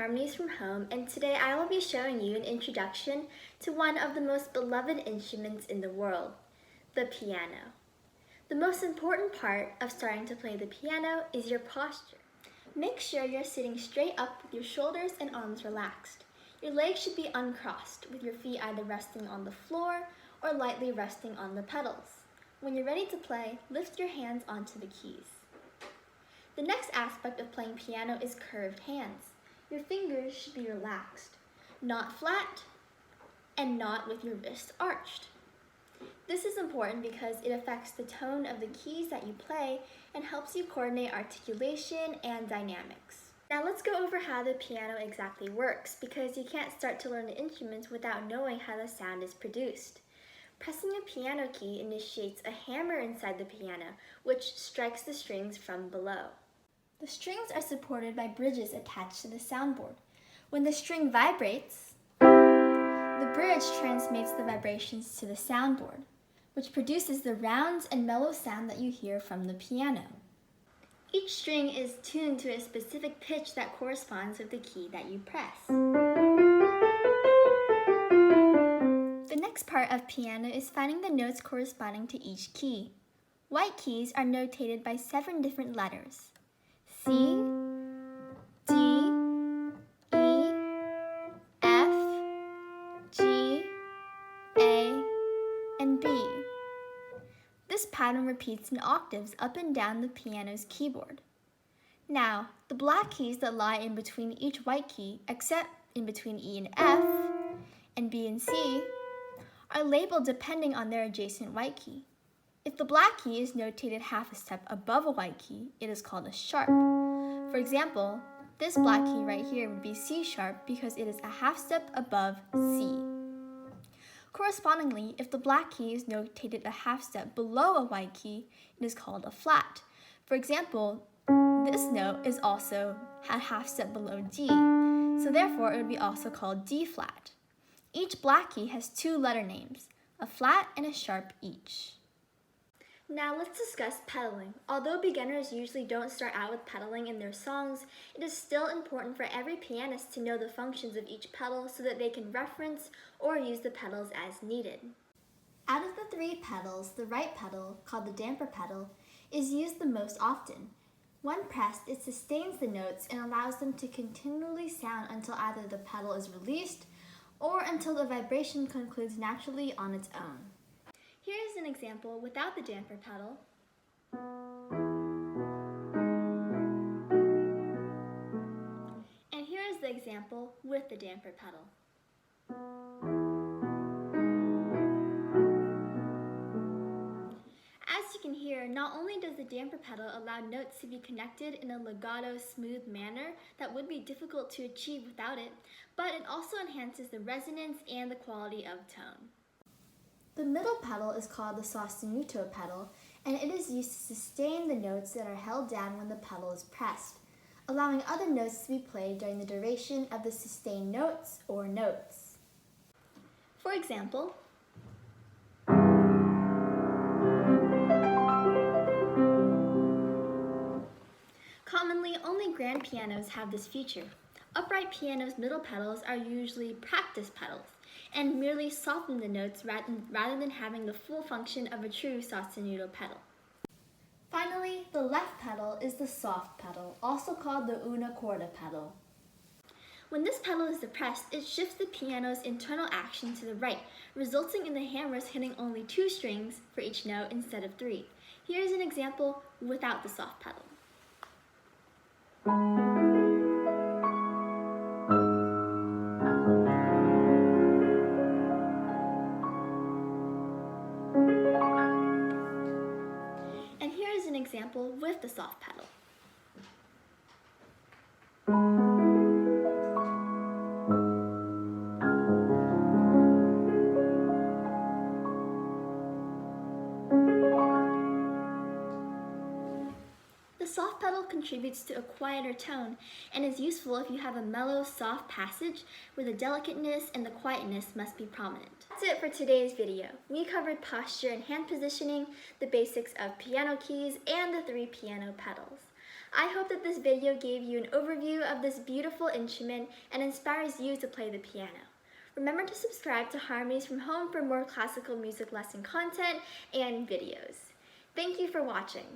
Harmonies from home, and today I will be showing you an introduction to one of the most beloved instruments in the world, the piano. The most important part of starting to play the piano is your posture. Make sure you're sitting straight up with your shoulders and arms relaxed. Your legs should be uncrossed, with your feet either resting on the floor or lightly resting on the pedals. When you're ready to play, lift your hands onto the keys. The next aspect of playing piano is curved hands. Your fingers should be relaxed, not flat, and not with your wrists arched. This is important because it affects the tone of the keys that you play and helps you coordinate articulation and dynamics. Now let's go over how the piano exactly works, because you can't start to learn the instruments without knowing how the sound is produced. Pressing a piano key initiates a hammer inside the piano, which strikes the strings from below. The strings are supported by bridges attached to the soundboard. When the string vibrates, the bridge transmits the vibrations to the soundboard, which produces the round and mellow sound that you hear from the piano. Each string is tuned to a specific pitch that corresponds with the key that you press. The next part of piano is finding the notes corresponding to each key. White keys are notated by 7 different letters: C, D, E, F, G, A, and B. This pattern repeats in octaves up and down the piano's keyboard. Now, the black keys that lie in between each white key, except in between E and F, and B and C, are labeled depending on their adjacent white key. If the black key is notated half a step above a white key, it is called a sharp. For example, this black key right here would be C sharp because it is a half step above C. Correspondingly, if the black key is notated a half step below a white key, it is called a flat. For example, this note is also a half step below D, so therefore it would be also called D flat. Each black key has 2 letter names, a flat and a sharp each. Now let's discuss pedaling. Although beginners usually don't start out with pedaling in their songs, it is still important for every pianist to know the functions of each pedal so that they can reference or use the pedals as needed. Out of the 3 pedals, the right pedal, called the damper pedal, is used the most often. When pressed, it sustains the notes and allows them to continually sound until either the pedal is released or until the vibration concludes naturally on its own. Here is an example without the damper pedal. And here is the example with the damper pedal. As you can hear, not only does the damper pedal allow notes to be connected in a legato, smooth manner that would be difficult to achieve without it, but it also enhances the resonance and the quality of tone. The middle pedal is called the sostenuto pedal, and it is used to sustain the notes that are held down when the pedal is pressed, allowing other notes to be played during the duration of the sustained notes or notes. For example, commonly, only grand pianos have this feature. Upright pianos' middle pedals are usually practice pedals and merely soften the notes rather than having the full function of a true sostenuto pedal. Finally, the left pedal is the soft pedal, also called the una corda pedal. When this pedal is depressed, it shifts the piano's internal action to the right, resulting in the hammers hitting only 2 strings for each note instead of 3. Here is an example without the soft pedal. And here is an example with the soft pedal. The soft pedal contributes to a quieter tone and is useful if you have a mellow, soft passage where the delicateness and the quietness must be prominent. That's it for today's video. We covered posture and hand positioning, the basics of piano keys, and the 3 piano pedals. I hope that this video gave you an overview of this beautiful instrument and inspires you to play the piano. Remember to subscribe to Harmonies from Home for more classical music lesson content and videos. Thank you for watching.